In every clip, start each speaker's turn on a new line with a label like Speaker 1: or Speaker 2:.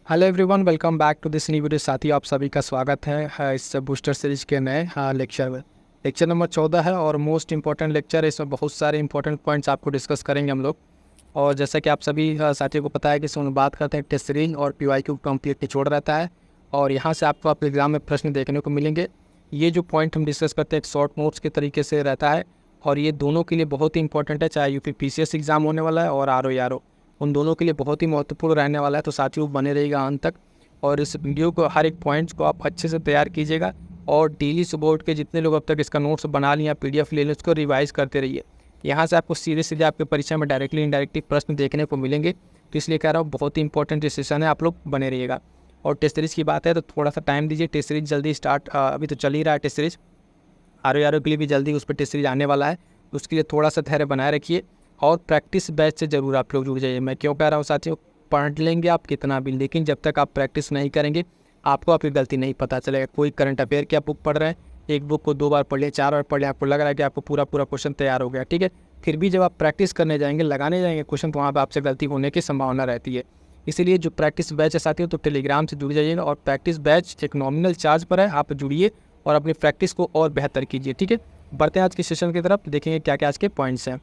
Speaker 1: Hello everyone, welcome back to this new video. साथियों, आप सभी का स्वागत है इस बूस्टर सीरीज के नए लेक्चर में। लेक्चर नंबर 14 है और मोस्ट इंपॉर्टेंट लेक्चर है। इसमें बहुत सारे इंपॉर्टेंट पॉइंट्स आपको डिस्कस करेंगे हम लोग। और जैसा कि आप सभी साथियों को पता है कि इसमें बात करते हैं टेस्ट सीरीज और PYQ कंप्लीट निचोड़ रहता है। और यहाँ से आपको आपके एग्जाम में प्रश्न देखने को मिलेंगे। ये जो पॉइंट हम डिस्कस करते हैं एक शॉर्ट नोट्स के तरीके से रहता है और ये दोनों के लिए बहुत ही इंपॉर्टेंट है, चाहे UP PCS एग्जाम होने वाला है और RO उन दोनों के लिए बहुत ही महत्वपूर्ण रहने वाला है। तो साथियों, बने रहिएगा अंत तक और इस वीडियो को हर एक पॉइंट्स को आप अच्छे से तैयार कीजिएगा। और डेली सुबह उठ के जितने लोग अब तक इसका नोट्स बना लिया, PDF ले लें, उसको रिवाइज करते रहिए। यहाँ से आपको सीधे सीधे आपके परीक्षा में डायरेक्टली इनडायरेक्टली प्रश्न देखने को मिलेंगे। तो इसलिए कह रहा हूँ, बहुत ही इंपॉर्टेंट सेशन है, आप लोग बने रहिएगा। और टेस्ट सीरीज़ की बात है तो थोड़ा सा टाइम दीजिए। टेस्ट सीरीज जल्दी स्टार्ट, अभी तो चल ही रहा है टेस्ट सीरीज। RO के लिए भी जल्दी उस पर टेस्ट सीरीज आने वाला है। उसके लिए थोड़ा सा धैर्य बनाए रखिए और प्रैक्टिस बैच से ज़रूर आप लोग जुड़ जाइए। मैं क्यों कह रहा हूँ साथियों, पढ़ लेंगे आप कितना भी, लेकिन जब तक आप प्रैक्टिस नहीं करेंगे आपको आपकी गलती नहीं पता चलेगा। कोई करंट अफेयर की आप बुक पढ़ रहे हैं, एक बुक को 2 बार पढ़ लिया, 4 बार पढ़ लिया, आपको लग रहा है कि आपको पूरा क्वेश्चन तैयार हो गया, ठीक है। फिर भी जब आप प्रैक्टिस करने जाएंगे, लगाने जाएंगे क्वेश्चन, तो वहाँ पर आपसे गलती होने की संभावना रहती है। इसीलिए जो प्रैक्टिस बैच है साथियों, तो टेलीग्राम से जुड़ जाइएगा। और प्रैक्टिस बैच एक नॉमिनल चार्ज पर है, आप जुड़िए और अपनी प्रैक्टिस को और बेहतर कीजिए, ठीक है। बढ़ते हैं आज के सेशन की तरफ, देखेंगे क्या क्या आज के पॉइंट्स हैं।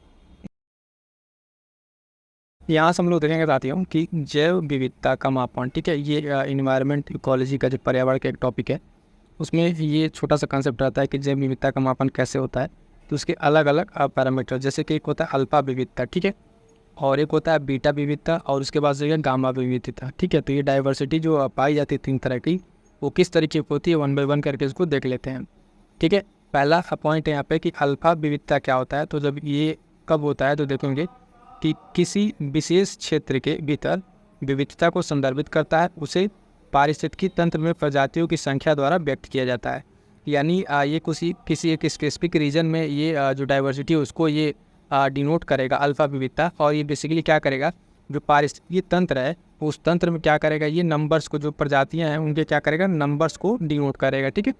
Speaker 1: यहाँ से हम लोग देखेंगे साथियों कि जैव विविधता का मापन, ठीक है। ये इन्वायरमेंट इकोलॉजी का जो पर्यावरण का एक टॉपिक है, उसमें ये छोटा सा कंसेप्ट रहता है कि जैव विविधता का मापन कैसे होता है। तो उसके अलग अलग पैरामीटर, जैसे कि एक होता है अल्फा विविधता, ठीक है, और एक होता है बीटा विविधता, और उसके बाद जो है गामा विविधता, ठीक है। तो ये डाइवर्सिटी जो पाई जाती है 3 तरह की, वो किस तरीके की होती है, 1 बाय 1 करके इसको देख लेते हैं, ठीक है। पहला पॉइंट है यहाँ पे कि अल्फा विविधता क्या होता है। तो जब ये कब होता है तो देखेंगे कि किसी विशेष क्षेत्र के भीतर विविधता को संदर्भित करता है, उसे पारिस्थितिकी तंत्र में प्रजातियों की संख्या द्वारा व्यक्त किया जाता है। यानी ये किसी एक स्पेसिफिक रीजन में ये जो डाइवर्सिटी है उसको ये डिनोट करेगा अल्फा विविधता। और ये बेसिकली क्या करेगा, जो पारिस्थितिकी तंत्र है उस तंत्र में क्या करेगा, ये नंबर्स को, जो प्रजातियाँ हैं उनके क्या करेगा, नंबर्स को डिनोट करेगा, ठीक है।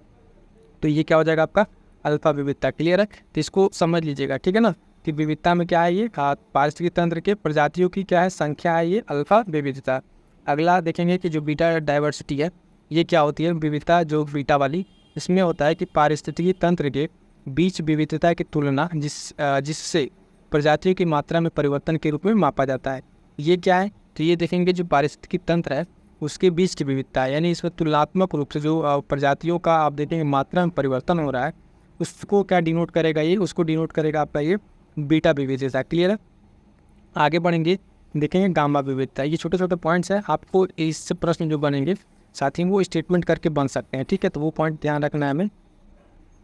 Speaker 1: तो ये क्या हो जाएगा आपका अल्फा विविधता। क्लियर है, तो इसको समझ लीजिएगा, ठीक है ना, कि विविधता में क्या है, ये पारिस्थितिकी तंत्र के प्रजातियों की क्या है, संख्या है, ये अल्फा विविधता। अगला देखेंगे कि जो बीटा डाइवर्सिटी है, ये क्या होती है विविधता, जो बीटा वाली, इसमें होता है कि पारिस्थितिकी तंत्र के बीच विविधता की तुलना जिससे प्रजातियों की मात्रा में परिवर्तन के रूप में मापा जाता है। ये क्या है, तो ये देखेंगे जो पारिस्थितिकी तंत्र है उसके बीच की विविधता है, यानी इसमें तुलनात्मक रूप से जो प्रजातियों का आप देखेंगे मात्रा में परिवर्तन हो रहा है, उसको क्या डिनोट करेगा, ये उसको डिनोट करेगा आपका ये बीटा विविधता। क्लियर है, आगे बढ़ेंगे, देखेंगे गामा विविधता। ये छोटे छोटे पॉइंट्स हैं, आपको इससे प्रश्न जो बनेंगे साथ ही वो स्टेटमेंट करके बन सकते हैं, ठीक है। तो वो पॉइंट ध्यान रखना है हमें।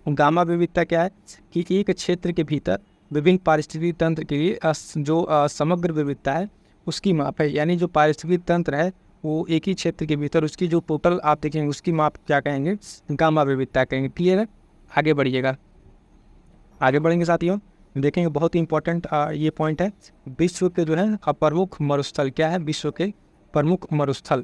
Speaker 1: गामा विविधता क्या है कि एक क्षेत्र के भीतर विभिन्न पारिस्थितिकी तंत्र के लिए जो समग्र विविधता है उसकी माप है। यानी जो पारिस्थितिकी तंत्र है वो एक ही क्षेत्र के भीतर उसकी जो टोटल आप देखेंगे उसकी माप क्या कहेंगे, गामा विविधता कहेंगे। क्लियर है, आगे बढ़िएगा। आगे बढ़ेंगे साथियों, देखेंगे बहुत ही इंपॉर्टेंट ये पॉइंट है, विश्व के जो है प्रमुख मरुस्थल क्या है, विश्व के प्रमुख मरुस्थल।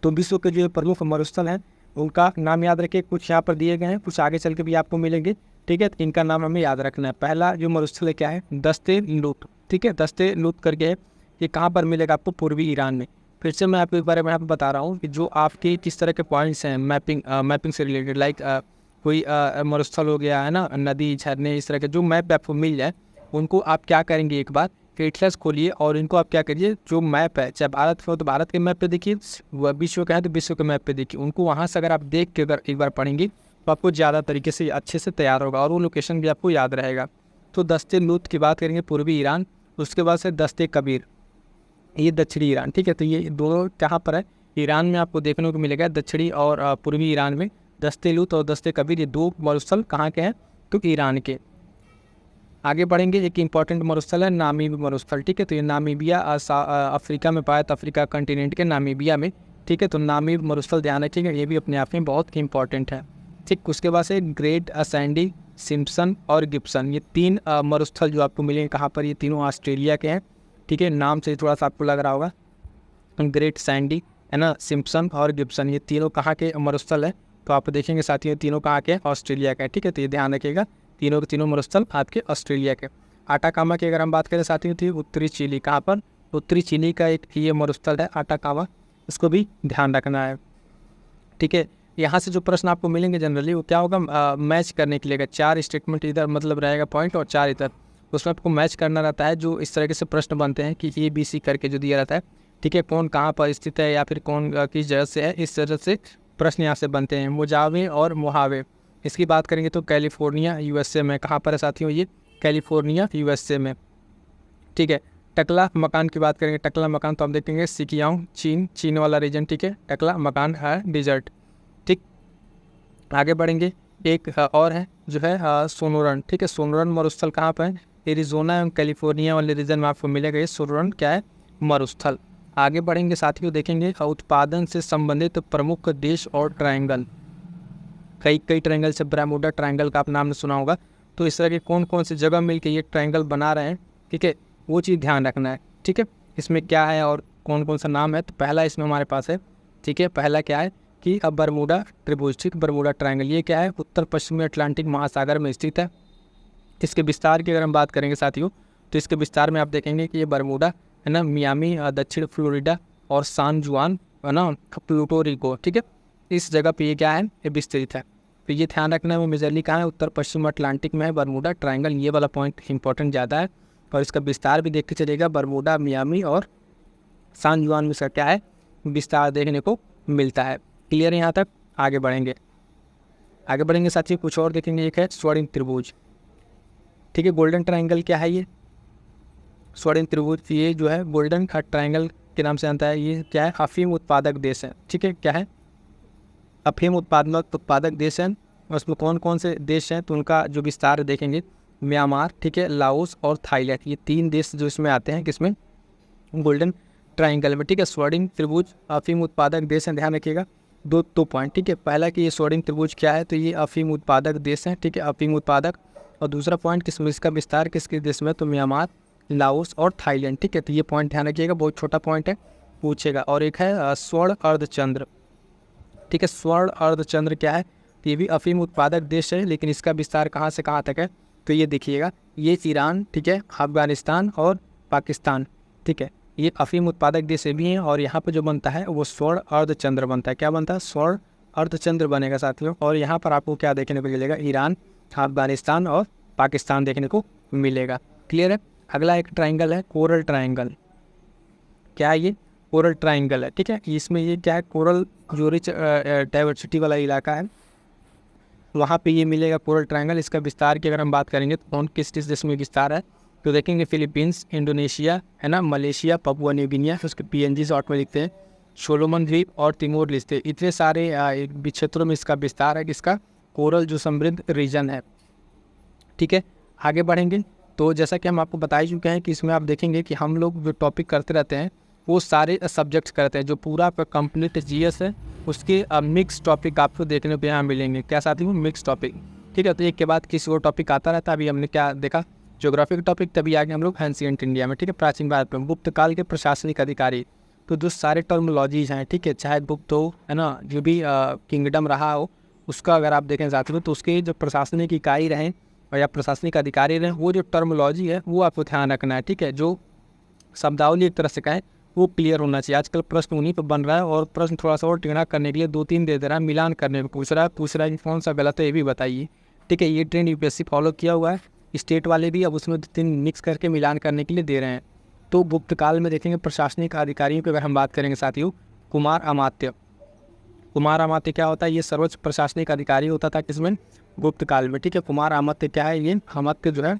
Speaker 1: तो विश्व के जो प्रमुख मरुस्थल हैं उनका नाम याद रखिए, कुछ यहाँ पर दिए गए हैं, कुछ आगे चल के भी आपको मिलेंगे, ठीक है। तो इनका नाम हमें याद रखना है। पहला जो मरुस्थल है क्या है, दस्ते लूत, ठीक है, दस्ते लूत करके है। ये कहाँ पर मिलेगा आपको, पूर्वी ईरान में। फिर से मैं आपको एक बार यहाँ पर बता रहा हूँ कि जो आपके किस तरह के पॉइंट्स हैं मैपिंग से रिलेटेड, लाइक कोई मरुस्थल हो गया है ना, नदी झरने, इस तरह के जो मैप आपको मिल जाए उनको आप क्या करेंगे, एक बार एटलस खोलिए और इनको आप क्या करिए, जो मैप है, चाहे भारत का हो तो भारत के मैप पे देखिए, वह विश्व का है तो विश्व के मैप पे देखिए, उनको वहाँ से अगर आप देख के अगर एक बार पढ़ेंगे तो आपको ज़्यादा तरीके से अच्छे से तैयार होगा और वो लोकेशन भी आपको याद रहेगा। तो दस्ते लूत की बात करेंगे पूर्वी ईरान, उसके बाद से दस्ते कबीर, ये दक्षिणी ईरान, ठीक है। तो ये दोनों कहाँ पर है, ईरान में आपको देखने को मिलेगा, दक्षिणी और पूर्वी ईरान में। दस्ते लूत और दस्ते कबीर ये 2 मरुस्थल कहाँ के हैं, तो ईरान के। आगे बढ़ेंगे, एक इंपॉर्टेंट मरुस्थल है नामीब मरुस्थल, ठीक है। तो ये नामीबिया अफ्रीका में पाया, अफ्रीका कंटिनेंट के नामीबिया में, ठीक है। तो नामीब मरुस्थल ध्यान रखिएगा, ये भी अपने आप में बहुत इंपॉर्टेंट है, ठीक। उसके बाद से ग्रेट सैंडी, सिम्पसन और गिब्सन, ये 3 मरुस्थल जो आपको मिलेंगे कहाँ पर, ये तीनों ऑस्ट्रेलिया के हैं, ठीक है। नाम से थोड़ा सा आपको लग रहा होगा, ग्रेट सैंडी है ना, सिम्पसन और गिब्सन, ये तीनों कहाँ के मरुस्थल है। तो आप देखेंगे साथियों तीनों कहाँ के, ऑस्ट्रेलिया का है, ठीक है। तो ये ध्यान रखिएगा, तीनों के तीनों मरुस्थल आपके ऑस्ट्रेलिया के। आटाकामा की अगर हम बात करें साथियों, थी उत्तरी चिली, कहाँ पर, उत्तरी चिली का एक ये मरुस्थल है आटाकामा, उसको भी ध्यान रखना है। ठीक है, यहाँ से जो प्रश्न आपको मिलेंगे जनरली वो क्या होगा, मैच करने के लिए 4 स्टेटमेंट इधर मतलब रहेगा पॉइंट और 4 इधर, उसमें आपको मैच करना रहता है। जो इस तरीके से प्रश्न बनते हैं कि ABC करके जो दिया रहता है, ठीक है, कौन कहाँ पर स्थित है या फिर कौन किस जगह से है, इस तरह से प्रश्न यहाँ से बनते हैं। मुजावे और मुहावे, इसकी बात करेंगे तो कैलिफोर्निया USA में, कहाँ पर है साथियों, ये कैलिफोर्निया USA में। ठीक है, टकला मकान की बात करेंगे, टकला मकान तो हम देखेंगे सिकियांग चीन वाला रीजन। ठीक है, टकला मकान है डिजर्ट। ठीक, आगे बढ़ेंगे, एक और है जो है सोनोरन। ठीक है, सोनोरन मरुस्थल कहाँ पर है, एरिजोना एवं कैलिफोर्निया वाले रीजन में आपको मिलेगा ये सोनोरन क्या है, मरुस्थल। आगे बढ़ेंगे साथियों, देखेंगे उत्पादन से संबंधित प्रमुख देश और ट्रायंगल। कई ट्रायंगल से बरमूडा ट्रायंगल का आप नाम सुना होगा, तो इस तरह के कौन कौन सी जगह मिलकर ये ट्रायंगल बना रहे हैं, ठीक है, वो चीज़ ध्यान रखना है। ठीक है, इसमें क्या है और कौन कौन सा नाम है, तो पहला इसमें हमारे पास है, ठीक है, पहला क्या है कि अब बरमूडा त्रिभुज, ठीक, बरमूडा ट्रायंगल, ये क्या है, उत्तर पश्चिमी अटलांटिक महासागर में स्थित है। इसके विस्तार की अगर हम बात करेंगे साथियों, तो इसके विस्तार में आप देखेंगे कि ये बरमूडा है ना, मियामी दक्षिण फ्लोरिडा और सान जुआन है ना, प्लूटो रिको, ठीक है, इस जगह पे ये क्या है, ये विस्तृत है। तो ये ध्यान रखना है, वो मेजरली कहाँ है, उत्तर पश्चिम अटलांटिक में है बरमूडा ट्रायंगल, ये वाला पॉइंट इंपॉर्टेंट ज़्यादा है। और इसका विस्तार भी देख के चलेगा, बरमूडा मियामी और सान जुआन में इसका क्या है, विस्तार देखने को मिलता है। क्लियर है यहाँ तक, आगे बढ़ेंगे साथियों, कुछ और देखेंगे। एक है स्वर्णिम त्रिभुज, ठीक है, गोल्डन ट्रायंगल क्या है, ये स्वर्णिम त्रिभुज, ये जो है गोल्डन ट्रायंगल के नाम से जानता है। ये क्या है, अफीम उत्पादक देश है। ठीक है, क्या है, अफीम उत्पादक देश है। और उसमें कौन कौन से देश हैं, तो उनका जो विस्तार देखेंगे, म्यांमार, ठीक है, लाओस और थाईलैंड, ये 3 देश जो इसमें आते हैं, किसमें, गोल्डन ट्रायंगल में। ठीक है, स्वर्णिम त्रिभुज अफीम उत्पादक देश है, ध्यान रखिएगा। दो पॉइंट, ठीक है, पहला कि ये स्वर्णिम त्रिभुज क्या है, तो ये अफीम उत्पादक देश है। ठीक है, अफीम उत्पादक। और दूसरा पॉइंट किसमें, इसका विस्तार किसके देश में, तो म्यांमार, लाओस और थाईलैंड। ठीक है, तो ये पॉइंट ध्यान रखिएगा, बहुत छोटा पॉइंट है, पूछेगा। और एक है स्वर्ण अर्धचंद्र। ठीक है, स्वर्ण अर्धचंद्र क्या है, तो ये भी अफीम उत्पादक देश है, लेकिन इसका विस्तार कहाँ से कहाँ तक है, तो ये देखिएगा, ये ईरान, ठीक है, अफगानिस्तान और पाकिस्तान। ठीक है, ये अफीम उत्पादक देश भी हैं। और यहाँ पर जो बनता है वो स्वर्ण अर्धचंद्र बनता है। क्या बनता है, स्वर्ण अर्धचंद्र बनेगा साथियों। और यहाँ पर आपको क्या देखने को मिलेगा, ईरान, अफगानिस्तान और पाकिस्तान देखने को मिलेगा। क्लियर है। अगला एक ट्रायंगल है कोरल ट्रायंगल। क्या है ये, कोरल ट्रायंगल है। ठीक है, इसमें ये क्या है, कोरल जो रिच डाइवर्सिटी वाला इलाका है, वहाँ पे ये मिलेगा कोरल ट्रायंगल। इसका विस्तार की अगर हम बात करेंगे तो कौन किस देश में विस्तार है, तो देखेंगे फिलीपींस, इंडोनेशिया है ना, मलेशिया, पपुआ न्यू गिनिया, उसके PNG शॉर्ट में लिखते हैं, सोलोमन द्वीप और तिमोर लिस्ते, इतने सारे क्षेत्रों में इसका विस्तार है, किसका, कोरल जो समृद्ध रीजन है। ठीक है, आगे बढ़ेंगे तो जैसा कि हम आपको बता ही चुके हैं कि इसमें आप देखेंगे कि हम लोग जो टॉपिक करते रहते हैं वो सारे सब्जेक्ट्स करते हैं। जो पूरा कंप्लीट GS है उसके मिक्स टॉपिक आपको देखने को यहाँ मिलेंगे। क्या साथी, मिक्स टॉपिक। ठीक है, तो एक के बाद किसी और टॉपिक आता रहता है। अभी हमने क्या देखा, ज्योग्राफी का टॉपिक, तभी आगे हम लोग एंशिएंट इंडिया में, ठीक है, प्राचीन भारत में गुप्त काल के प्रशासनिक अधिकारी। तो जो सारे टर्मोलॉजीज हैं, ठीक है, चाहे गुप्त हो है ना, जो भी किंगडम रहा हो, उसका अगर आप देखें साथ में, तो उसके जो प्रशासनिक इकाई रहें और या प्रशासनिक अधिकारी रहें, वो जो टर्मोलॉजी है वो आपको ध्यान रखना है। ठीक है, जो शब्दावली एक तरह से कहें वो क्लियर होना चाहिए। आजकल प्रश्न उन्हीं पर बन रहा है, और प्रश्न थोड़ा सा और टेढ़ा करने के लिए 2-3 दे रहा है, मिलान करने को पूछ रहा है कि कौन सा गलत है ये भी बताइए। ठीक है, ये ट्रेंड UPSC फॉलो किया हुआ है, स्टेट वाले भी अब उसमें 2-3 मिक्स करके मिलान करने के लिए दे रहे हैं। तो गुप्त काल में देखेंगे प्रशासनिक अधिकारियों की अगर हम बात करेंगे साथियों, कुमार अमात्य क्या होता है, ये सर्वोच्च प्रशासनिक अधिकारी होता था किसमें, गुप्त काल में। ठीक है, कुमार अमात्य क्या है, ये अमात्य जो है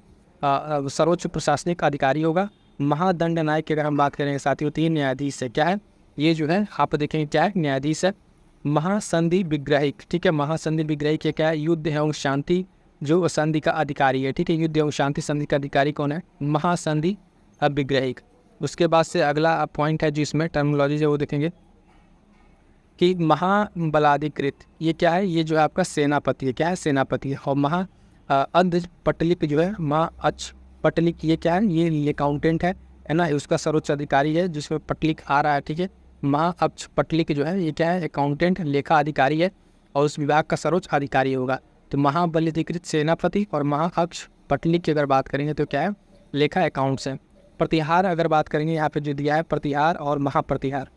Speaker 1: सर्वोच्च प्रशासनिक अधिकारी होगा। महादंड नायक की अगर हम बात करेंगे साथियों, 3 न्यायाधीश है। क्या है, ये जो है आप देखेंगे क्या है, न्यायाधीश है। महासंधि विग्रहिक, ठीक है, महासंधि विग्रहिक क्या है, युद्ध एवं शांति जो संधि का अधिकारी है। ठीक है, युद्ध एवं शांति संधि का अधिकारी कौन है, महासंधि विग्रहिक। उसके बाद से अगला पॉइंट है जिसमें टर्मिनोलॉजी जो वो देखेंगे कि महाबलाधिकृत, ये क्या है, ये जो है आपका सेनापति है। क्या है, सेनापति है। और अध पटलिक जो है, अच पटलिक, ये क्या है, ये अकाउंटेंट है ना, उसका सर्वोच्च अधिकारी है जिसमें पटलिक आ रहा है। ठीक है, अक्ष पटलिक जो है ये क्या है, अकाउंटेंट, लेखा अधिकारी है और उस विभाग का सर्वोच्च अधिकारी होगा। तो महाबलाधिकृत सेनापति और अक्ष पटलिक की अगर बात करेंगे तो क्या है, लेखा अकाउंट्स है। प्रतिहार अगर बात करेंगे, यहाँ पे जो दिया है प्रतिहार और महाप्रतिहार,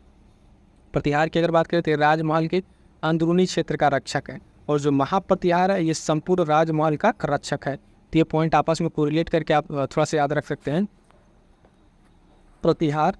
Speaker 1: प्रतिहार की अगर बात करें तो राजमहल के अंदरूनी क्षेत्र का रक्षक है, और जो महाप्रतिहार है ये संपूर्ण राजमहल का रक्षक है। तो ये पॉइंट आपस में कोरिलेट करके आप थोड़ा सा याद रख सकते हैं। प्रतिहार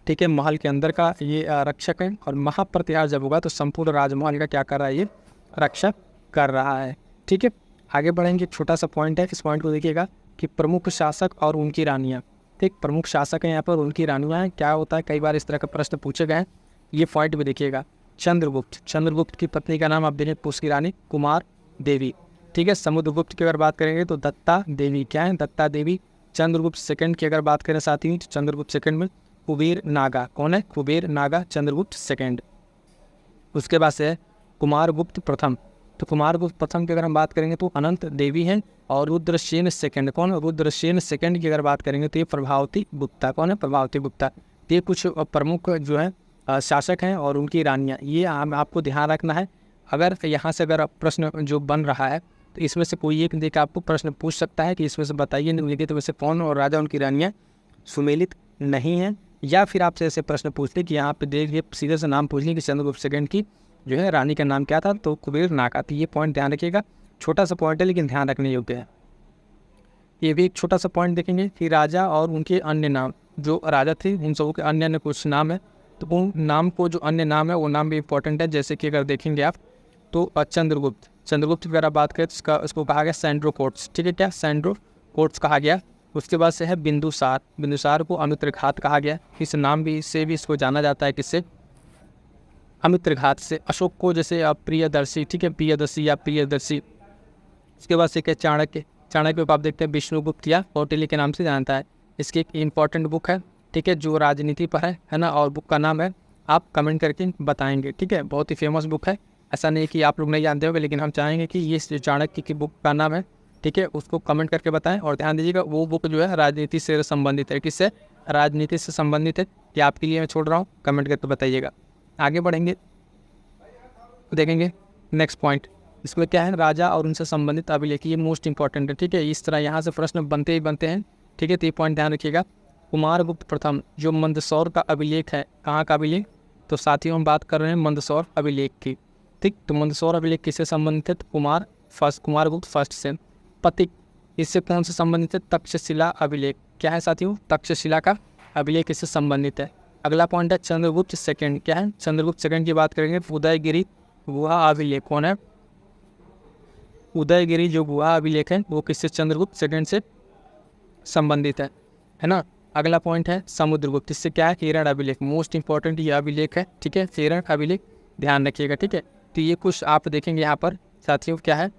Speaker 1: ठीक है महल के अंदर का ये रक्षक है, और महाप्रतिहार जब होगा तो संपूर्ण राजमहल का क्या कर रहा है, ये रक्षक कर रहा है। ठीक है, आगे बढ़ेंगे। छोटा सा पॉइंट है, इस पॉइंट को देखिएगा कि प्रमुख शासक और उनकी रानियाँ। ठीक, प्रमुख शासक हैं यहाँ पर, उनकी रानियाँ हैं। क्या होता है, कई बार इस तरह का प्रश्न पूछे गए हैं। ये पॉइंट भी देखिएगा। चंद्रगुप्त, चंद्रगुप्त की पत्नी का नाम आप देखें, उसकी रानी कुमार देवी। ठीक है, समुद्रगुप्त की अगर बात करेंगे तो दत्ता देवी। क्या है, दत्ता देवी। चंद्रगुप्त सेकंड की अगर बात करें साथी, तो चंद्रगुप्त सेकंड में कुबेर नागा। कौन है, कुबेर नागा, चंद्रगुप्त सेकंड। उसके बाद से है कुमारगुप्त प्रथम। तो कुमारगुप्त प्रथम की अगर हम बात करेंगे तो अनंत देवी हैं, और रुद्रसेन सेकंड। कौन, रुद्रसेन सेकंड की अगर बात करेंगे तो ये प्रभावती गुप्ता। कौन है, प्रभावती गुप्ता। ये कुछ प्रमुख जो है शासक हैं और उनकी रानियाँ। ये आपको ध्यान रखना है। अगर यहाँ से अगर प्रश्न जो बन रहा है तो इसमें से कोई एक देख आपको प्रश्न पूछ सकता है कि इसमें से बताइए निम्नलिखित में से कौन और राजा उनकी रानियाँ सुमेलित नहीं हैं। या फिर आपसे ऐसे प्रश्न पूछ ले कि यहाँ पे देखिए सीधे से नाम पूछ लें कि चंद्रगुप्त सेकंड की जो है रानी का नाम क्या था, तो कुबेर नागा। तो ये पॉइंट ध्यान रखिएगा। छोटा सा पॉइंट है लेकिन ध्यान रखने योग्य है। ये भी एक छोटा सा पॉइंट देखेंगे कि राजा और उनके अन्य नाम। जो राजा थे उन सबों के अन्य अन्य कुछ नाम है, तो उन नाम को जो अन्य नाम है वो नाम भी इंपॉर्टेंट है। जैसे कि अगर देखेंगे आप तो चंद्रगुप्त, चंद्रगुप्त की अगर आप बात करें तो इसको कहा गया सैंड्रो कोट्स। ठीक है, क्या सैंड्रो कोट्स कहा गया। उसके बाद से है बिंदुसार, बिंदुसार को अमित्रघात कहा गया। इस नाम भी से भी इसको जाना जाता है, किससे, अमित्रघात से। अशोक को जैसे प्रियदर्शी। ठीक है, प्रियदर्शी या प्रियदर्शी। इसके बाद से क्या चाणक्य, चाणक्य को आप देखते हैं विष्णुगुप्त या कौटिल्य के नाम से जानता है। इसकी एक इंपॉर्टेंट बुक है, ठीक है, जो राजनीति पर है ना, और बुक का नाम है, आप कमेंट करके बताएंगे। ठीक है, बहुत ही फेमस बुक है। ऐसा नहीं कि आप लोग नहीं जानते होंगे, लेकिन हम चाहेंगे कि ये चाणक्य की बुक का नाम है, ठीक है, उसको कमेंट करके बताएं। और ध्यान दीजिएगा वो बुक जो है राजनीति से संबंधित है। किससे, राजनीति से संबंधित है। ये आपके लिए मैं छोड़ रहा हूँ, कमेंट करके बताइएगा। आगे बढ़ेंगे, देखेंगे नेक्स्ट पॉइंट। इसमें क्या है, राजा और उनसे संबंधित अभिलेख। ये मोस्ट इंपॉर्टेंट है। ठीक है, इस तरह यहाँ से प्रश्न बनते ही बनते हैं। ठीक है, तो ये पॉइंट ध्यान रखिएगा। कुमारगुप्त प्रथम जो मंदसौर का अभिलेख है, कहाँ का अभिलेख, तो साथियों हम बात कर रहे हैं मंदसौर अभिलेख की। ठीक, तो मंदसौर अभिलेख किससे संबंधित है, तो कुमारगुप्त फर्स्ट से। पतिक, इससे कौन से संबंधित है, तक्षशिला अभिलेख। क्या है साथियों, तक्षशिला का अभिलेख इससे संबंधित है। अगला पॉइंट है चंद्रगुप्त सेकंड। क्या है, चंद्रगुप्त सेकंड की बात करेंगे, उदयगिरी गुहा अभिलेख। कौन है, उदयगिरी जो गुहा अभिलेख है वो किससे, चंद्रगुप्त सेकंड से संबंधित है ना। अगला पॉइंट है समुद्रगुप्त। इससे क्या है, हिरण अभिलेख। मोस्ट इंपॉर्टेंट ये अभिलेख है। ठीक है, हिरण अभिलेख ध्यान रखिएगा। ठीक है, तो ये कुछ आप देखेंगे यहाँ पर साथियों क्या है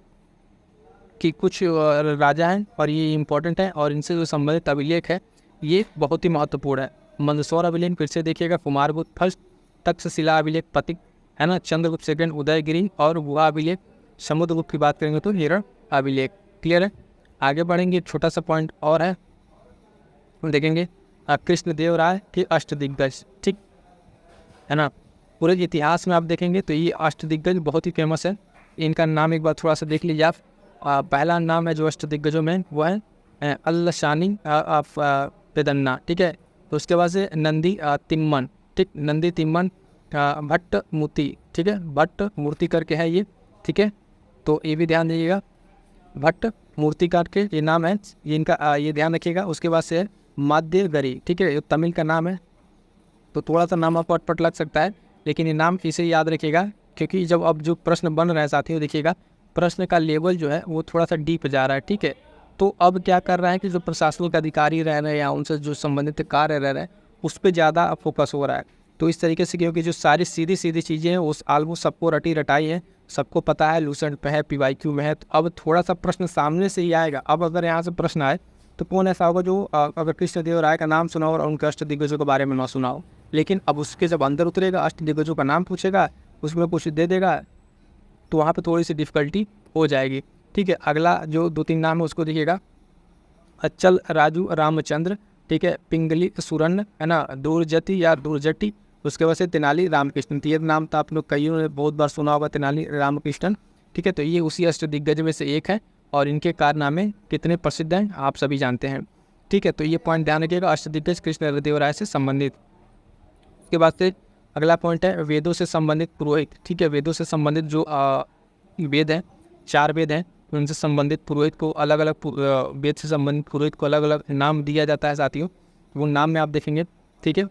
Speaker 1: कि कुछ राजा हैं और ये इंपॉर्टेंट है, और इनसे जो संबंधित अभिलेख है ये बहुत ही महत्वपूर्ण है। मंदसौर अभिलेख फिर से देखिएगा, कुमारगुप्त फर्स्ट, तक्षशिला अभिलेख पतिक, है ना, चंद्रगुप्त सेकंड उदयगिरी, और गुहा अभिलेख। समुद्रगुप्त की बात करेंगे तो हिरण अभिलेख। क्लियर है, आगे बढ़ेंगे। छोटा सा पॉइंट और है, देखेंगे कृष्णदेव राय के अष्टदिग्गज। ठीक है ना, पूरे इतिहास में आप देखेंगे तो ये अष्टदिग्गज बहुत ही फेमस है। इनका नाम एक बार थोड़ा सा देख लीजिए आप। पहला नाम है जो अष्टदिग्गजों में वो है अल्लशानी पेदन्ना। ठीक है, तो उसके बाद से नंदी तिम्मन। ठीक, नंदी तिम्मन भट्ट मूर्ति। ठीक है, भट्ट मूर्ति करके है ये। ठीक है, तो ये भी ध्यान दीजिएगा, भट्ट मूर्तिकार के ये नाम है, ये इनका ये ध्यान रखिएगा। उसके बाद से माध्यगरी। ठीक है, ये तमिल का नाम है, तो थोड़ा सा नाम आपको अटपट लग सकता है, लेकिन ये नाम इसे याद रखिएगा, क्योंकि जब अब जो प्रश्न बन रहा है साथियों, देखिएगा प्रश्न का लेवल जो है वो थोड़ा सा डीप जा रहा है। ठीक है, तो अब क्या कर रहा है कि जो प्रशासनिक अधिकारी रह रहे हैं या उनसे जो संबंधित कार्य रह रहे हैं उस पर ज़्यादा फोकस हो रहा है। तो इस तरीके से क्योंकि जो सारी सीधी सीधी चीज़ें हैं उस ऑलमोस्ट सबको रटी रटाई है, सबको पता है, लूसेंट पे है, PYQ में है। तो अब थोड़ा सा प्रश्न सामने से ही आएगा। अब अगर यहाँ से प्रश्न आए तो कौन ऐसा होगा जो अगर कृष्णदेव राय का नाम सुना हो और उनके अष्टदिग्गजों के बारे में ना सुना हो, लेकिन अब उसके जब अंदर उतरेगा, अष्टदिग्गजों का नाम पूछेगा, उसमें कुछ दे देगा, तो वहाँ पे थोड़ी सी डिफ़िकल्टी हो जाएगी। ठीक है, अगला जो 2-3 नाम है उसको देखिएगा, अच्चल राजू रामचंद्र। ठीक है, पिंगली सुरन, है ना, दूरजटी या दूरजटी। उसके बाद से तेनाली रामकृष्ण। तो ये नाम तो आप लोग कईयों ने बहुत बार सुना होगा, तेनाली रामकृष्णन। ठीक है, तो ये उसी अष्टदिग्गज में से एक है, और इनके कारनामे कितने प्रसिद्ध हैं आप सभी जानते हैं। ठीक है, तो ये पॉइंट ध्यान रखिएगा, अष्टदिग्गज कृष्णदेव राय से संबंधित। उसके बाद से अगला पॉइंट है वेदों से संबंधित पुरोहित। ठीक है, वेदों से संबंधित जो वेद हैं, 4 वेद हैं, उनसे संबंधित पुरोहित को अलग अलग वेद से संबंधित पुरोहित को अलग अलग नाम दिया जाता है साथियों। वो नाम में आप देखेंगे। ठीक है,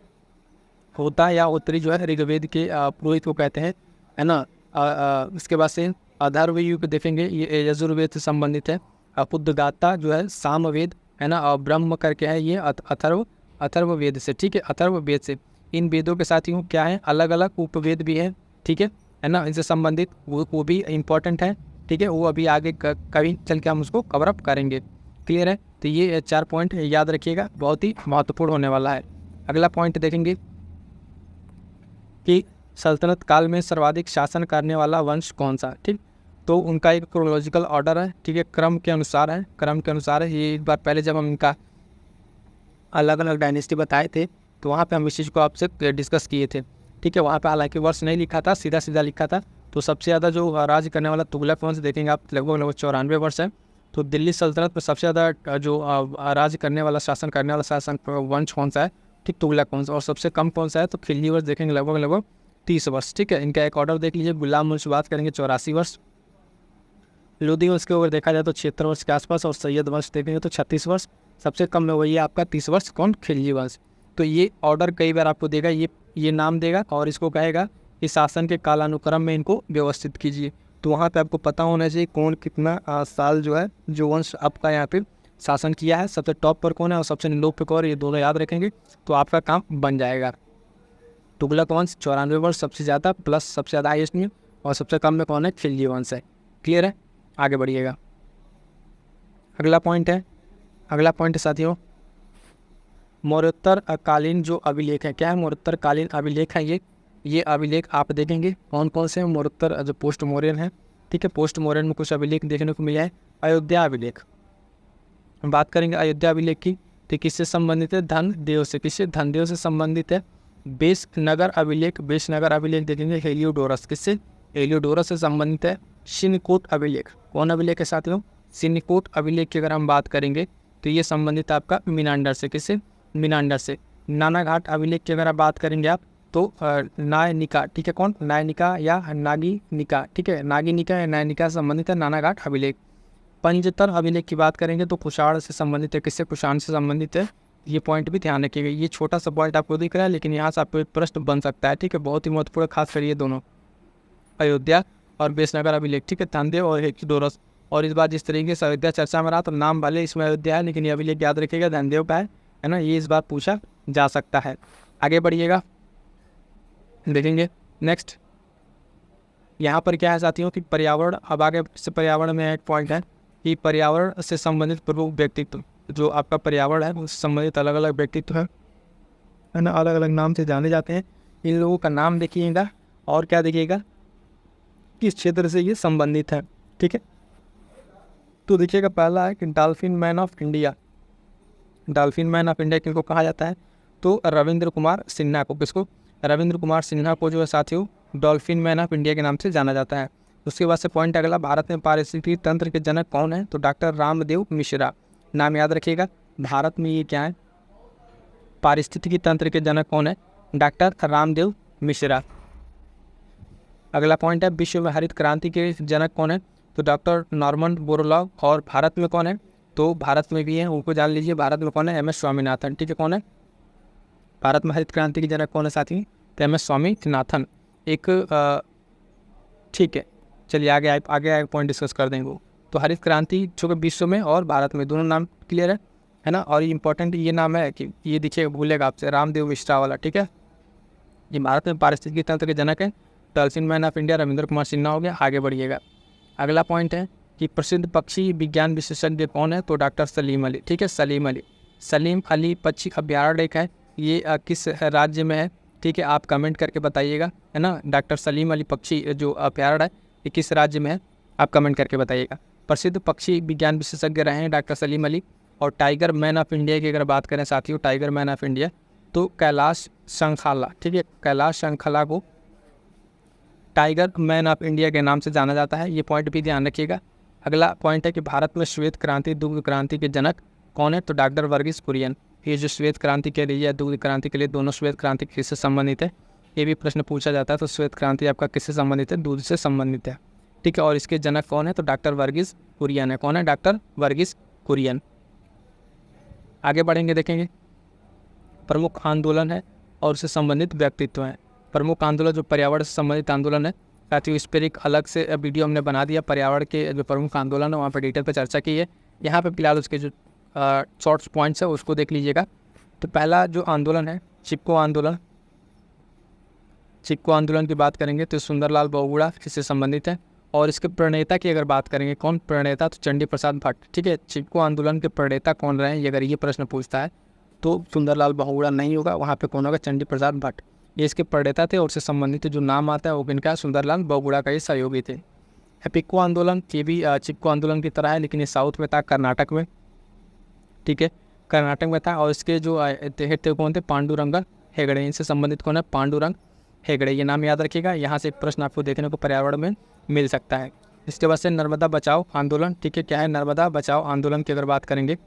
Speaker 1: होता या उत्तरी जो है ऋग्वेद के पुरोहित को कहते हैं, है ना। इसके बाद से अथर्वयुग देखेंगे, ये यजुर्वेद से संबंधित है। उद्गाता जो है सामवेद, है ना, और ब्रह्म करके है ये अथर्व वेद से। ठीक है, अथर्व वेद से। इन वेदों के साथ यूँ क्या है, अलग अलग उपवेद भी है। ठीक है ना, इनसे संबंधित वो भी इम्पोर्टेंट है। ठीक है, वो अभी आगे कभी चल के हम उसको कवर अप करेंगे। क्लियर है, तो ये 4 पॉइंट याद रखिएगा, बहुत ही महत्वपूर्ण होने वाला है। अगला पॉइंट देखेंगे कि सल्तनत काल में सर्वाधिक शासन करने वाला वंश कौन सा। ठीक, तो उनका एक क्रोनोलॉजिकल ऑर्डर है। ठीक है, क्रम के अनुसार है। ये एक बार पहले जब हम इनका अलग अलग डायनेस्टी बताए थे तो वहाँ पे हम इस चीज़ को आपसे डिस्कस किए थे। ठीक है, वहाँ पे हालांकि वर्ष नहीं लिखा था, सीधा सीधा लिखा था। तो सबसे ज़्यादा जो राज करने वाला तुगलक वंश देखेंगे आप, लगभग 94 वर्ष है। तो दिल्ली सल्तनत में सबसे ज़्यादा जो राज करने वाला शासन वंश कौन सा है, ठीक, तुगलक वंश। और सबसे कम कौन सा है, तो खिलजी वंश देखेंगे, लगभग 30 वर्ष। ठीक है, इनका एक ऑर्डर देख लीजिए। गुलाम वंश बात करेंगे 84 वर्ष। लोधी वंश के ऊपर देखा जाए तो 76 वर्ष के आसपास, और सैयद वंश देखेंगे तो 36 वर्ष। सबसे कम में वही है आपका 30 वर्ष, कौन, खिलजी वंश। तो ये ऑर्डर कई बार आपको देगा, ये नाम देगा और इसको कहेगा कि शासन के कालानुक्रम में इनको व्यवस्थित कीजिए। तो वहाँ पे आपको पता होना चाहिए कौन कितना साल जो है जो वंश आपका यहाँ पे शासन किया है, सबसे टॉप पर कौन है और सबसे लो पे कौन है, ये दोनों याद रखेंगे तो आपका काम बन जाएगा। तुगलक वंश 94 वर्ष सबसे ज़्यादा, प्लस सबसे ज़्यादा हाईएस्ट में, और सबसे कम में कौन है, खिलजी वंश है। क्लियर है, आगे बढ़िएगा। अगला पॉइंट है साथियों, मौर्योत्तर कालीन जो अभिलेख है। क्या है, मौर्योत्तर कालीन अभिलेख है ये अभिलेख आप देखेंगे कौन कौन से हैं, मौर्योत्तर जो पोस्ट मौर्यन है। ठीक है, पोस्ट मौर्यन में कुछ अभिलेख देखने को मिला है। अयोध्या अभिलेख, बात करेंगे अयोध्या अभिलेख की, तो किससे संबंधित है, धनदेव से। किससे, धनदेव से संबंधित है। बेशनगर अभिलेख देखेंगे हेलियोडोरस, किससे, हेलियोडोरस से संबंधित है। सिनकोट अभिलेख, कौन अभिलेख है साथियों, सिनकोट अभिलेख की अगर हम बात करेंगे तो ये संबंधित आपका मीनांडर से। किससे, मीनांडर से। नानाघाट अभिलेख की अगर आप बात करेंगे आप तो नायनिका। ठीक है, कौन, नायनिका या नागीनिका। ठीक है, नागीनिका या नायनिका से संबंधित है नानाघाट अभिलेख। पंजतर अभिलेख की बात करेंगे तो कुषाण से संबंधित है। किससे, कुषाण से संबंधित है। ये पॉइंट भी ध्यान रखिएगा, ये छोटा सा पॉइंट आपको दिख रहा है लेकिन यहाँ से आपको एक प्रश्न बन सकता है। ठीक है, बहुत ही महत्वपूर्ण, खास कर ये दोनों, अयोध्या और बेशनगर अभिलेख। ठीक है, धनदेव और हेलियोडोरस। और इस बार जिस तरीके से अयोध्या चर्चा में रहा तो नाम भले इसमें अयोध्या है लेकिन ये अभिलेख याद रखिएगा धनदेव का है ना, ये इस बार पूछा जा सकता है। आगे बढ़िएगा, देखेंगे नेक्स्ट। यहाँ पर क्या है साथियों कि पर्यावरण, अब आगे से पर्यावरण में एक पॉइंट है कि पर्यावरण से संबंधित प्रमुख व्यक्तित्व, जो आपका पर्यावरण है उससे संबंधित अलग अलग व्यक्तित्व है ना, अलग अलग नाम से जाने जाते हैं। इन लोगों का नाम देखिएगा और क्या देखिएगा, किस क्षेत्र से ये संबंधित है। ठीक है, तो देखिएगा पहला है कि dolphin man of India. Dolphin man of India किनको कहा जाता है, तो रविंद्र कुमार सिन्हा को। किसको, रविंद्र कुमार सिन्हा को जो है साथियों डॉल्फिन मैन ऑफ इंडिया के नाम से जाना जाता है। उसके बाद से पॉइंट अगला, भारत में पारिस्थितिकी तंत्र के जनक कौन है, तो डॉक्टर रामदेव मिश्रा। नाम याद रखिएगा, भारत में ये क्या है, पारिस्थितिकी तंत्र के जनक कौन है, डॉक्टर रामदेव मिश्रा। अगला पॉइंट है, विश्व में हरित क्रांति के जनक कौन है, तो डॉक्टर नॉर्मन बोरलॉग। और भारत में कौन है, तो भारत में भी है, उनको जान लीजिए, भारत में कौन है, एम एस स्वामीनाथन। ठीक है, कौन है, भारत में हरित क्रांति के जनक कौन है साथी, तो एम एस स्वामीनाथन। एक ठीक है, चलिए आगे पॉइंट डिस्कस कर देंगे। तो हरित क्रांति जो कि विश्व में और भारत में दोनों नाम क्लियर है ना। और ये इंपॉर्टेंट ये नाम है कि ये देखिए भूलेगा आपसे, रामदेव मिश्रा वाला। ठीक है, ये भारत में पारिस्थितिकी तंत्र के जनक है। Dolphin man of India Ravindra Kumar Sinha हो गया। आगे बढ़िएगा, अगला पॉइंट है कि प्रसिद्ध पक्षी विज्ञान विशेषज्ञ कौन है, तो डॉक्टर सलीम अली। ठीक है, सलीम अली पक्षी अभ्यारण्य है, ये किस राज्य में है, ठीक है, आप कमेंट करके बताइएगा, है ना। डॉक्टर सलीम अली पक्षी जो अभ्यारण्य है ये किस राज्य में है, आप कमेंट करके बताइएगा। प्रसिद्ध पक्षी विज्ञान विशेषज्ञ रहे हैं डॉक्टर सलीम अली। और टाइगर मैन ऑफ इंडिया की अगर बात करें साथियों, टाइगर मैन ऑफ इंडिया तो कैलाश संखाला। ठीक है, कैलाश संखाला को टाइगर मैन ऑफ इंडिया के नाम से जाना जाता है, ये पॉइंट भी ध्यान रखिएगा। अगला पॉइंट है कि भारत में श्वेत क्रांति दुग्ध क्रांति के जनक कौन है, तो डॉक्टर वर्गीस कुरियन। ये जो श्वेत क्रांति के लिए या दुग्ध क्रांति के लिए, दोनों श्वेत क्रांति किससे संबंधित है, ये भी प्रश्न पूछा जाता है। तो श्वेत क्रांति आपका किससे संबंधित है? दूध से संबंधित है, ठीक है। और इसके जनक कौन है? तो डॉक्टर वर्गीस कुरियन है। कौन है? डॉक्टर वर्गीस कुरियन। आगे बढ़ेंगे, देखेंगे प्रमुख आंदोलन है और उससे संबंधित व्यक्तित्व हैं। प्रमुख आंदोलन जो पर्यावरण से संबंधित आंदोलन है, साथियों इस पर एक अलग से वीडियो हमने बना दिया। पर्यावरण के जो प्रमुख आंदोलन है वहाँ पर डिटेल पर चर्चा की है। यहाँ पे फिलहाल उसके जो शॉर्ट्स पॉइंट्स है उसको देख लीजिएगा। तो पहला जो आंदोलन है चिपको आंदोलन। चिपको आंदोलन की बात करेंगे तो सुंदरलाल बहुगुणा इससे संबंधित है। और इसके प्रणेता की अगर बात करेंगे, कौन प्रणेता? तो चंडी प्रसाद भट्ट, ठीक है। चिपको आंदोलन के प्रणेता कौन रहे हैं, अगर ये प्रश्न पूछता है तो सुंदरलाल बहुगुणा नहीं होगा, वहाँ पे कौन होगा? चंडी प्रसाद भट्ट, ये इसके प्रणेता थे। और उससे संबंधित जो नाम आता है वो किनका? सुंदरलाल बहुगुणा का ये सहयोगी थे। एपिको आंदोलन ये भी चिपको आंदोलन की तरह है, लेकिन ये साउथ में था, कर्नाटक में, ठीक है, कर्नाटक में था। और इसके जो हेड थे कौन थे? पांडुरंगन हेगड़े। इनसे संबंधित कौन है? पांडुरंग हेगड़े, ये नाम याद रखिएगा। यहाँ से एक प्रश्न आपको देखने को पर्यावरण में मिल सकता है। इसके बाद से नर्मदा बचाओ आंदोलन, ठीक है। क्या है नर्मदा बचाओ आंदोलन की अगर बात करेंगे,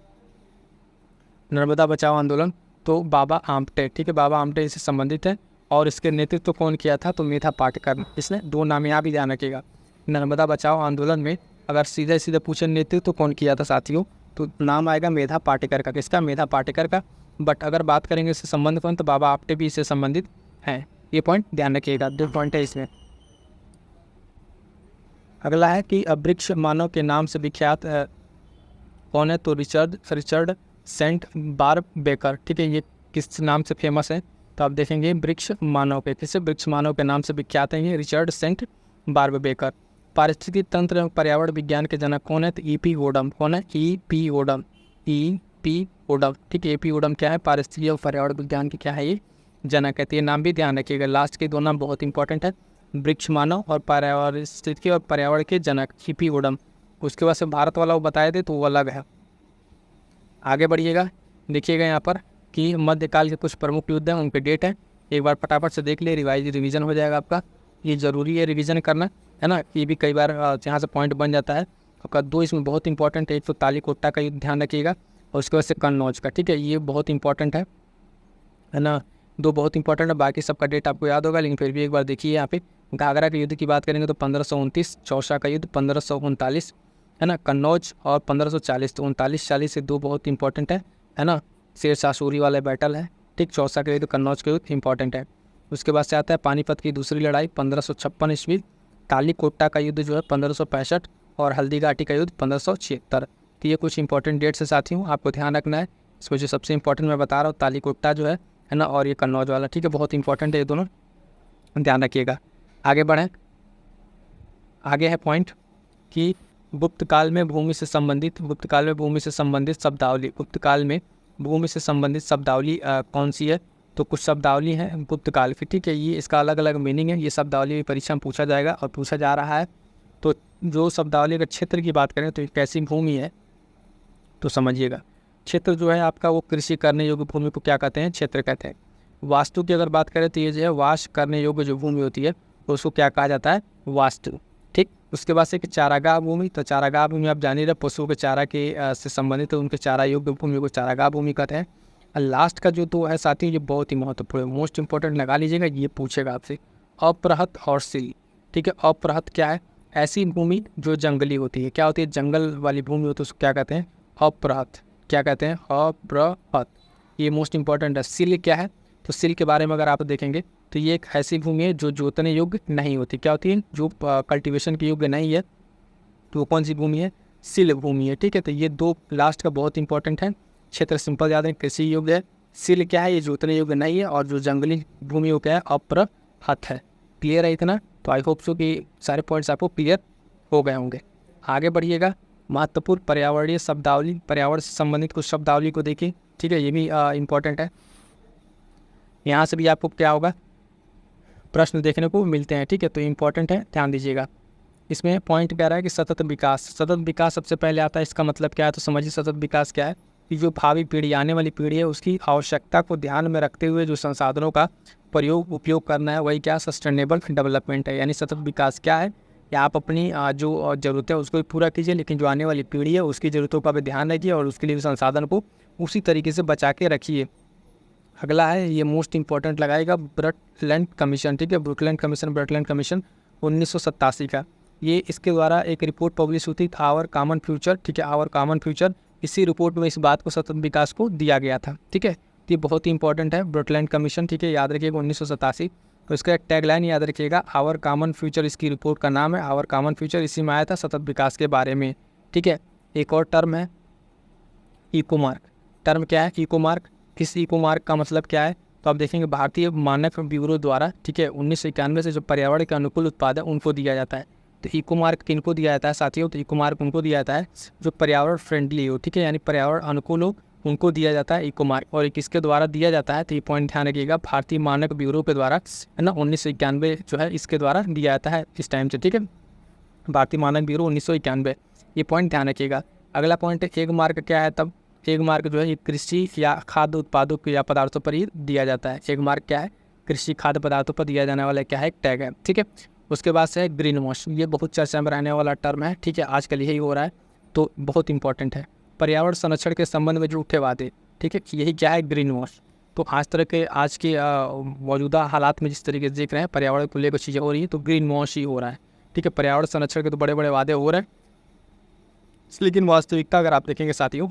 Speaker 1: नर्मदा बचाओ आंदोलन तो बाबा आमटे, ठीक है, बाबा आमटे इससे संबंधित है। और इसके नेतृत्व कौन किया था? तो मेधा पाटकर। इसने दो नाम यहाँ भी ध्यान रखिएगा। नर्मदा बचाओ आंदोलन में अगर सीधे सीधे पूछे नेतृत्व कौन किया था साथियों, तो नाम आएगा मेधा पाटेकर का। किसका? मेधा पाटेकर का। बट अगर बात करेंगे इससे संबंध कौन, तो बाबा आमटे भी इससे संबंधित हैं। ये पॉइंट ध्यान रखिएगा, 2 पॉइंट है इसमें। अगला है कि वृक्ष मानव के नाम से विख्यात कौन है? तो रिचर्ड सेंट बारबेकर, ठीक है। ये किस नाम से फेमस है? तो आप देखेंगे वृक्ष मानव के, किससे? वृक्ष मानव के नाम से विख्यात है ये रिचर्ड सेंट बारबेकर। पारिस्थितिकी तंत्र एवं पर्यावरण विज्ञान के जनक कौन है? तो ई.पी. ओडम। कौन है? ई.पी. ओडम, ई.पी. ओडम, ठीक है। ई.पी. ओडम क्या है? पारिस्थितिकी और पर्यावरण विज्ञान के क्या है ये जनक है। तो ये नाम भी ध्यान रखिएगा। लास्ट के दो नाम बहुत इंपॉर्टेंट है, वृक्ष मानव और पारिस्थितिकी और पर्यावरण के जनक ई.पी. ओडम। उसके बाद से भारत वाला वो बताए थे तो वो अलग है। आगे बढ़िएगा, देखिएगा यहाँ पर कि मध्यकाल के कुछ प्रमुख युद्ध हैं, उनके डेट हैं। एक बार फटाफट से देख ले, रिवीजन हो जाएगा आपका। ये ज़रूरी है रिवीजन करना, है ना। ये भी कई बार यहाँ से पॉइंट बन जाता है आपका। 2 इसमें बहुत इंपॉर्टेंट है। एक तो तालीकोटा का युद्ध ध्यान रखिएगा, और उसके बाद से कन्नौज का, ठीक है। ये बहुत इंपॉर्टेंट है ना। 2 बहुत इंपॉर्टेंट है, बाकी सबका डेट आपको याद होगा, लेकिन फिर भी एक बार देखिए यहाँ पे। घाघरा के युद्ध की बात करेंगे तो 1529, चौसा का युद्ध 1539, है ना। कन्नौज और 1540, तो 39-40 से 2 बहुत इंपॉर्टेंट है ना। शेरशाह सूरी वाला बैटल है, ठीक। चौसा का युद्ध, कन्नौज का युद्ध इंपॉर्टेंट है। उसके बाद से आता है पानीपत की दूसरी लड़ाई 1556 ईस्वी। तालीकोटा का युद्ध जो है 1565, और हल्दीघाटी का युद्ध 1576। तो ये कुछ इंपॉर्टेंट डेट्स है साथियों, आपको ध्यान रखना है। इसमें जो सबसे इंपॉर्टेंट मैं बता रहा हूँ तालीकोटा जो है ना, और ये कन्नौज वाला, ठीक है, बहुत इंपॉर्टेंट है ये दोनों, ध्यान रखिएगा। आगे बढ़ें, आगे है पॉइंट कि गुप्त काल में भूमि से संबंधित शब्दावली, गुप्त काल में भूमि से संबंधित शब्दावली कौन सी है? तो कुछ शब्दावली है गुप्त काल की, ठीक है। ये इसका अलग अलग मीनिंग है। ये शब्दावली परीक्षा में पूछा जाएगा और पूछा जा रहा है। तो जो शब्दावली अगर क्षेत्र की बात करें तो एक ऐसी भूमि है, तो समझिएगा क्षेत्र जो है आपका वो कृषि करने योग्य भूमि को क्या कहते हैं? क्षेत्र कहते हैं। वास्तु की अगर बात करें तो ये जो है वास करने योग्य जो भूमि होती है तो उसको क्या कहा जाता है? वास्तु, ठीक। उसके बाद से कि चारागाह भूमि, तो चारागाह भूमि आप जान ही रहे, पशुओं के चारा के से संबंधित है, उनके चारा योग्य भूमि को चारागाह भूमि कहते हैं। और लास्ट का जो तो है साथियों, ये बहुत ही महत्वपूर्ण, मोस्ट इंपॉर्टेंट लगा लीजिएगा, ये पूछेगा आपसे, अपरहत और सील, ठीक है। अपरहत क्या है? ऐसी भूमि जो जंगली होती है, क्या होती है? जंगल वाली भूमि होती है, उसको क्या कहते हैं? अपरहत। क्या कहते हैं? अपरहत, ये मोस्ट इंपॉर्टेंट है। सील क्या है? तो सील के बारे में अगर आप देखेंगे तो ये एक ऐसी भूमि है जो जोतने योग्य नहीं होती। क्या होती है? जो कल्टीवेशन के योग्य नहीं है, तो वो कौन सी भूमि है? सील भूमि है, ठीक है। तो ये 2 लास्ट का बहुत इंपॉर्टेंट है। क्षेत्र सिंपल याद है, कृषि योग्य है। सील क्या है? ये जोतने योग्य नहीं है। और जो जंगली भूमि वो क्या है? अपरहत है। क्लियर है इतना? तो आई होप सो कि सारे पॉइंट्स आपको क्लियर हो गए होंगे। आगे बढ़िएगा, महत्वपूर्ण पर्यावरणीय शब्दावली, पर्यावरण से संबंधित कुछ शब्दावली को देखिए, ठीक है। ये भी इम्पॉर्टेंट है। यहाँ से भी आपको क्या होगा? प्रश्न देखने को मिलते हैं, ठीक है। तो इम्पॉर्टेंट है, ध्यान दीजिएगा। इसमें पॉइंट कह रहा है कि सतत विकास, सतत विकास सबसे पहले आता है। इसका मतलब क्या है? तो समझिए सतत विकास क्या है कि जो भावी पीढ़ी, आने वाली पीढ़ी है, उसकी आवश्यकता को ध्यान में रखते हुए जो संसाधनों का उपयोग करना है, वही क्या? सस्टेनेबल डेवलपमेंट है। यानी सतत विकास क्या है? या आप अपनी जो ज़रूरत है उसको भी पूरा कीजिए, लेकिन जो आने वाली पीढ़ी है उसकी ज़रूरतों का भी ध्यान रखिए और उसके लिए संसाधन को उसी तरीके से बचा के रखिए। अगला है, ये मोस्ट इंपॉर्टेंट लगाएगा, ब्रटलैंड कमीशन, ठीक है, ब्रटलैंड कमीशन 1987 का। ये इसके द्वारा एक रिपोर्ट पब्लिश हुई थी, आवर कॉमन फ्यूचर, ठीक है, आवर कॉमन फ्यूचर। इसी रिपोर्ट में इस बात को सतत विकास को दिया गया था, ठीक है। तो ये बहुत ही इंपॉर्टेंट है, ब्रटलैंड कमीशन, ठीक है, याद रखिएगा 1987। तो इसका एक टैगलाइन याद रखिएगा, आवर कॉमन फ्यूचर, इसकी रिपोर्ट का नाम है आवर कॉमन फ्यूचर। इसी में आया था सतत विकास के बारे में, ठीक है। एक और टर्म है इको मार्क। टर्म क्या है इको मार्क? इस इको मार्क का मतलब क्या है? तो आप देखेंगे भारतीय मानक ब्यूरो द्वारा, ठीक है, 1991 से जो पर्यावरण के अनुकूल उत्पाद है उनको दिया जाता है। तो इको मार्क किनको दिया जाता है साथियों? तो इको मार्क उनको दिया जाता है जो पर्यावरण फ्रेंडली हो, ठीक है, यानी पर्यावरण अनुकूल हो, उनको दिया जाता है इको मार्क। और किसके द्वारा दिया जाता है? तो ये पॉइंट ध्यान रखिएगा, भारतीय मानक ब्यूरो के द्वारा, है ना, 1991 जो है इसके द्वारा दिया जाता है इस टाइम से, ठीक है, भारतीय मानक ब्यूरो 1991, ये पॉइंट ध्यान रखिएगा। अगला पॉइंट है एक मार्क क्या है? तब एक मार्क जो है ये कृषि या खाद्य उत्पादों या पदार्थों पर ही दिया जाता है। एक मार्क क्या है? कृषि खाद्य पदार्थों पर दिया जाने वाला क्या है? एक टैग है, ठीक है। उसके बाद से है ग्रीन वॉश, ये बहुत चर्चा में रहने वाला टर्म है, ठीक है, आजकल यही हो रहा है, तो बहुत इंपॉर्टेंट है। पर्यावरण संरक्षण के संबंध में झूठे वादे, ठीक है, यही क्या है? Green wash. तो आज के मौजूदा हालात में जिस तरीके से देख रहे हैं पर्यावरण को लेकर चीज़ें हो रही है, तो ग्रीन वॉश ही हो रहा है, ठीक है। पर्यावरण संरक्षण के तो बड़े बड़े वादे हो रहे हैं, लेकिन वास्तविकता अगर आप देखेंगे साथियों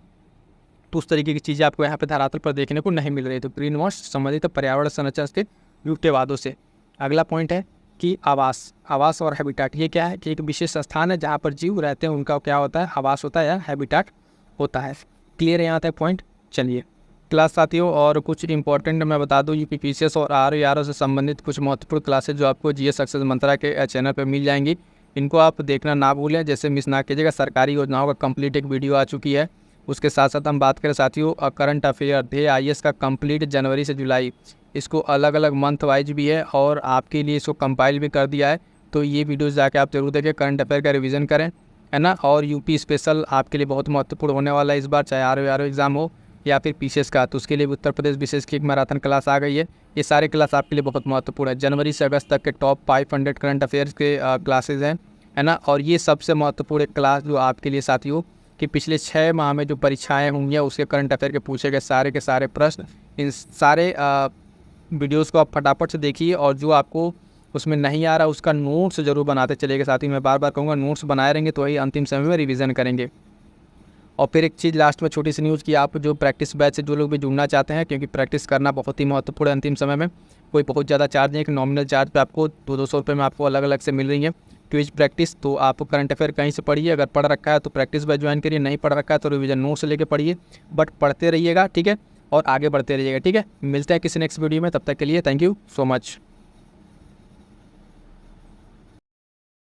Speaker 1: तो उस तरीके की चीज़ें आपको यहाँ पे धरातल पर देखने को नहीं मिल रही। तो ग्रीन वॉश संबंधित पर्यावरण संरक्षण के झूठे वादों से। अगला पॉइंट है कि आवास और हैबिटाट, ये क्या है? कि एक विशेष स्थान है जहाँ पर जीव रहते हैं, उनका क्या होता है? आवास होता है या हैबिटाट होता है। क्लियर है यहाँ तक पॉइंट? चलिए क्लास साथियों, और कुछ इंपॉर्टेंट मैं बता दूँ, यूपीपीसीएस और आरओ से संबंधित कुछ महत्वपूर्ण क्लासेज जो आपको जीएस सक्सेस मंत्रा के चैनल पर मिल जाएंगी, इनको आप देखना ना भूलें, जैसे मिस ना कीजिएगा। सरकारी योजनाओं का कंप्लीट एक वीडियो आ चुकी है। उसके साथ साथ हम बात करें साथियों करंट अफेयर ध्येय आईएएस का कंप्लीट जनवरी से जुलाई, इसको अलग अलग मंथ वाइज भी है और आपके लिए इसको कंपाइल भी कर दिया है। तो ये वीडियोस जाके आप जरूर देखें, करंट अफेयर का रिवीजन करें, है ना। और यूपी स्पेशल आपके लिए बहुत महत्वपूर्ण होने वाला है इस बार, चाहे आरओ एग्ज़ाम हो या फिर पीसीएस का, तो उसके लिए उत्तर प्रदेश विशेष की एक मैराथन क्लास आ गई है। ये सारे क्लास आपके लिए बहुत महत्वपूर्ण है। जनवरी से अगस्त तक के टॉप 500 करंट अफेयर्स के क्लासेज हैं, है ना। और ये सबसे महत्वपूर्ण क्लास जो आपके लिए साथियों कि पिछले 6 माह में जो परीक्षाएं हुई हैं उसके करंट अफेयर के पूछे गए सारे के सारे प्रश्न, इन सारे वीडियोस को आप फटाफट से देखिए, और जो आपको उसमें नहीं आ रहा उसका नोट्स ज़रूर बनाते चलेगा। साथ ही मैं बार बार कहूँगा नोट्स बनाए रहेंगे तो वही अंतिम समय में रिवीजन करेंगे। और फिर एक चीज़ लास्ट में छोटी सी न्यूज़ की, आप जो प्रैक्टिस बैच से जो लोग भी जुड़ना चाहते हैं, क्योंकि प्रैक्टिस करना बहुत ही महत्वपूर्ण है अंतिम समय में, कोई बहुत ज़्यादा चार्ज नहीं है, कि नॉमिनल चार्ज पे आपको 200 रुपये में आपको अलग अलग से मिल रही है क्विज प्रैक्टिस। तो आप करंट अफेयर कहीं से पढ़िए, अगर पढ़ रखा है तो प्रैक्टिस बैच ज्वाइन करिए, नहीं पढ़ रखा है तो रिवीजन नोट से लेकर पढ़िए, बट पढ़ते रहिएगा, ठीक है, और आगे बढ़ते रहिएगा, ठीक है। मिलते हैं किसी नेक्स्ट वीडियो में, तब तक के लिए थैंक यू सो मच।